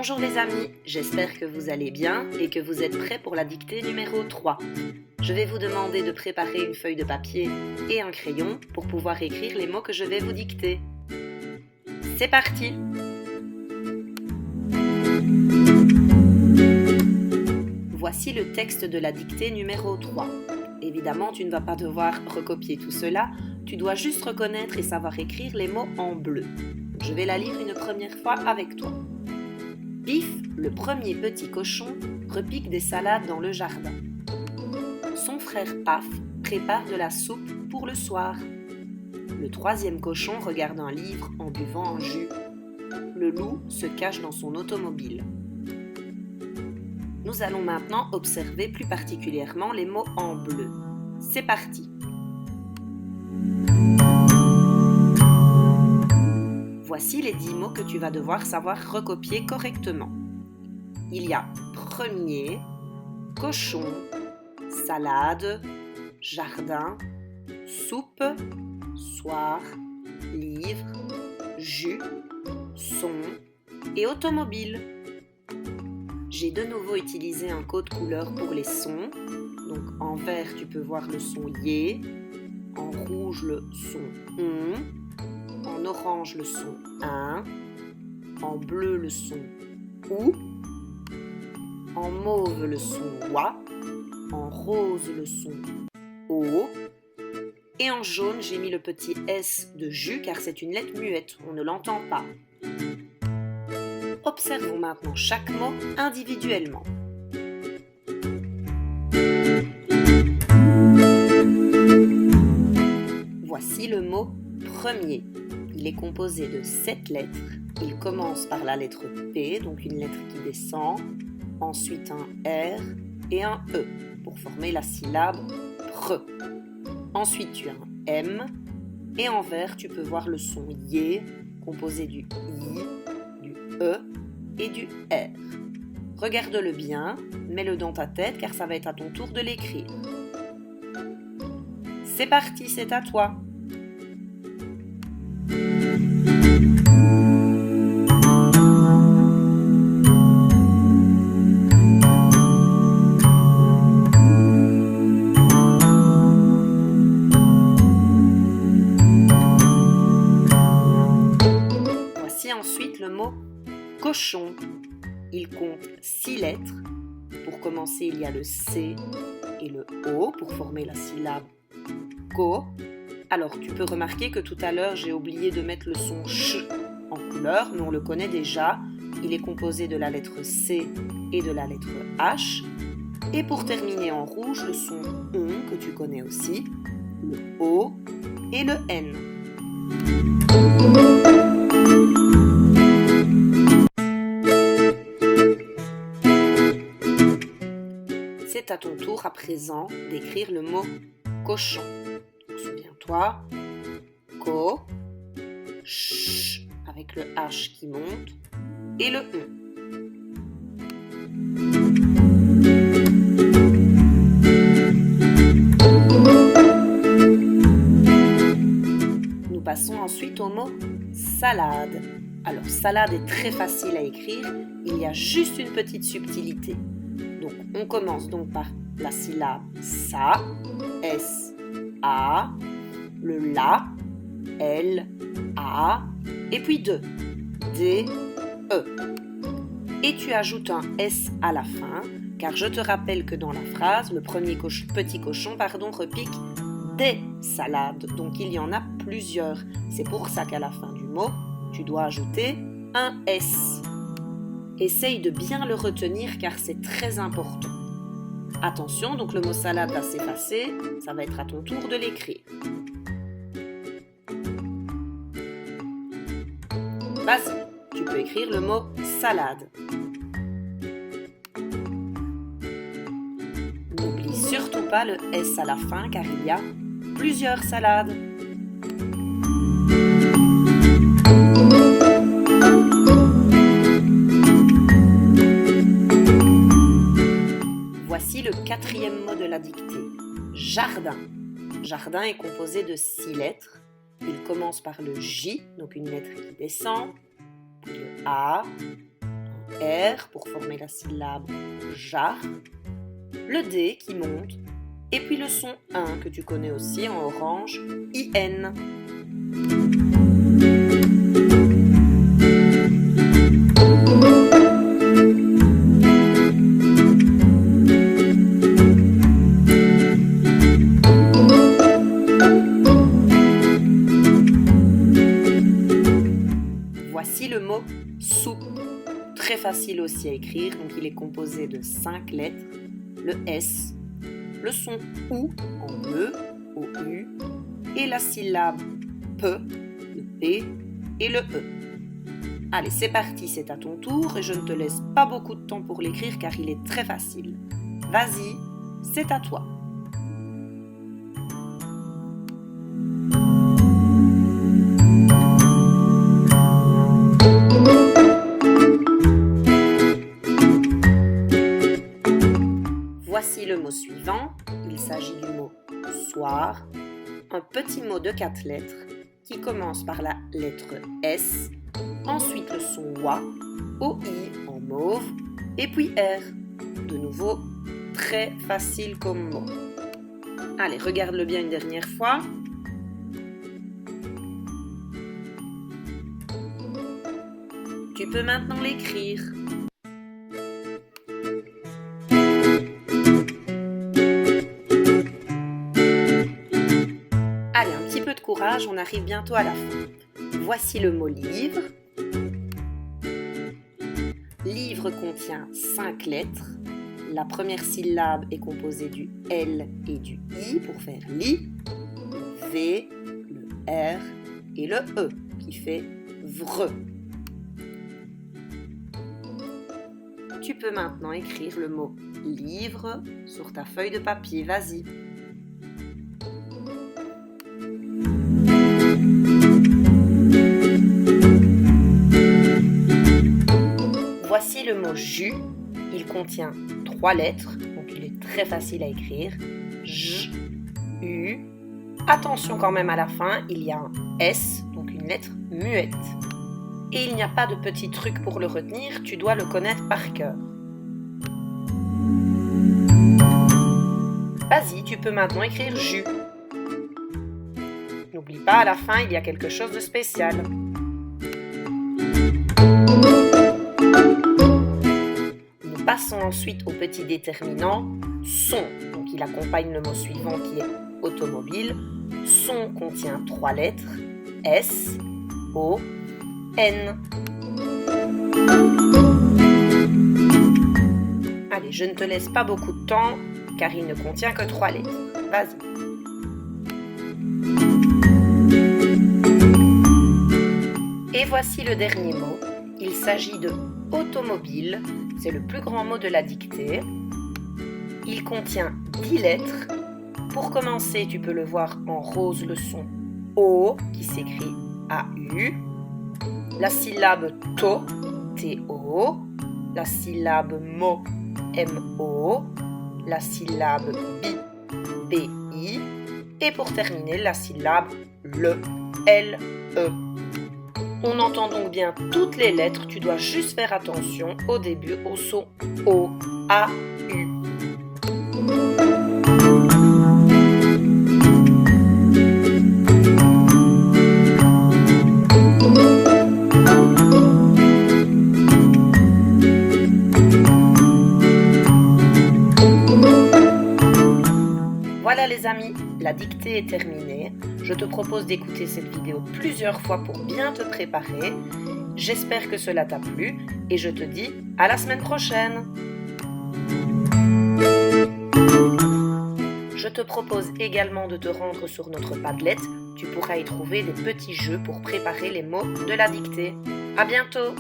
Bonjour les amis, j'espère que vous allez bien et que vous êtes prêts pour la dictée numéro 3. Je vais vous demander de préparer une feuille de papier et un crayon pour pouvoir écrire les mots que je vais vous dicter. C'est parti! Voici le texte de la dictée numéro 3. Évidemment, tu ne vas pas devoir recopier tout cela, tu dois juste reconnaître et savoir écrire les mots en bleu. Je vais la lire une première fois avec toi. Pif, le premier petit cochon, repique des salades dans le jardin. Son frère Paf prépare de la soupe pour le soir. Le troisième cochon regarde un livre en buvant un jus. Le loup se cache dans son automobile. Nous allons maintenant observer plus particulièrement les mots en bleu. C'est parti! Voici les 10 mots que tu vas devoir savoir recopier correctement. Il y a premier, cochon, salade, jardin, soupe, soir, livre, jus, son et automobile. J'ai de nouveau utilisé un code couleur pour les sons. Donc en vert, tu peux voir le son yé, en rouge le son on, en orange le son un, en bleu le son ou, en mauve le son wa, en rose le son o, et en jaune j'ai mis le petit S de jus car c'est une lettre muette, on ne l'entend pas. Observons maintenant chaque mot individuellement. Voici le mot premier. Il est composé de 7 lettres. Il commence par la lettre P, donc une lettre qui descend, ensuite un R et un E pour former la syllabe pre. Ensuite tu as un M et en vert tu peux voir le son yé composé du I, du E et du R. Regarde-le bien, mets-le dans ta tête car ça va être à ton tour de l'écrire. C'est parti, c'est à toi! Voici ensuite le mot cochon. Il compte 6 lettres. Pour commencer, il y a le C et le O pour former la syllabe co. Alors, tu peux remarquer que tout à l'heure, j'ai oublié de mettre le son ch en couleur, mais on le connaît déjà. Il est composé de la lettre C et de la lettre H. Et pour terminer en rouge, le son on que tu connais aussi, le O et le N. C'est à ton tour à présent d'écrire le mot cochon. Souviens-toi, co, ch avec le H qui monte et le on. Nous passons ensuite au mot salade. Alors salade est très facile à écrire, il y a juste une petite subtilité. Donc on commence donc par la syllabe sa, S, A, le la, L, A, et puis deux, D, E. Et tu ajoutes un S à la fin, car je te rappelle que dans la phrase, le premier petit cochon repique des salades, donc il y en a plusieurs. C'est pour ça qu'à la fin du mot, tu dois ajouter un S. Essaye de bien le retenir car c'est très important. Attention, donc le mot salade va s'effacer, ça va être à ton tour de l'écrire. Vas-y, tu peux écrire le mot salade. N'oublie surtout pas le S à la fin car il y a plusieurs salades. Voici le 4e mot de la dictée, jardin. Jardin est composé de 6 lettres. Il commence par le J, donc une lettre qui descend, puis le A, R pour former la syllabe jar, le D qui monte, et puis le son 1 que tu connais aussi en orange, IN. Voici le mot soupe, très facile aussi à écrire, donc il est composé de 5 lettres, le S, le son OU en bleu, OU, et la syllabe P, le P et le E. Allez, c'est parti, c'est à ton tour et je ne te laisse pas beaucoup de temps pour l'écrire car il est très facile. Vas-y, c'est à toi. Voici le mot suivant, il s'agit du mot soir, un petit mot de 4 lettres qui commence par la lettre S, ensuite le son OA, OI en mauve, et puis R. De nouveau, très facile comme mot. Allez, regarde-le bien une dernière fois. Tu peux maintenant l'écrire. Allez, un petit peu de courage, on arrive bientôt à la fin. Voici le mot livre. Livre contient 5 lettres. La première syllabe est composée du L et du I pour faire li, le V, le R et le E qui fait vre. Tu peux maintenant écrire le mot livre sur ta feuille de papier, vas-y. Voici le mot jus, il contient 3 lettres, donc il est très facile à écrire. J, U. Attention quand même à la fin, il y a un S, donc une lettre muette. Et il n'y a pas de petit truc pour le retenir, tu dois le connaître par cœur. Vas-y, tu peux maintenant écrire jus. N'oublie pas, à la fin, il y a quelque chose de spécial. Nous passons ensuite au petit déterminant, son. Donc il accompagne le mot suivant qui est automobile. Son contient 3 lettres, S, O, N. Allez, je ne te laisse pas beaucoup de temps car il ne contient que 3 lettres. Vas-y. Et voici le dernier mot. Il s'agit de automobile. C'est le plus grand mot de la dictée. Il contient 10 lettres. Pour commencer, tu peux le voir en rose, le son O qui s'écrit A-U. La syllabe to, T-O, la syllabe mo, M-O, la syllabe bi, B-I, et pour terminer, la syllabe le, L-E. On entend donc bien toutes les lettres, tu dois juste faire attention au début au son O, A-U. Voilà les amis, la dictée est terminée. Je te propose d'écouter cette vidéo plusieurs fois pour bien te préparer. J'espère que cela t'a plu et je te dis à la semaine prochaine. Je te propose également de te rendre sur notre Padlet. Tu pourras y trouver des petits jeux pour préparer les mots de la dictée. À bientôt!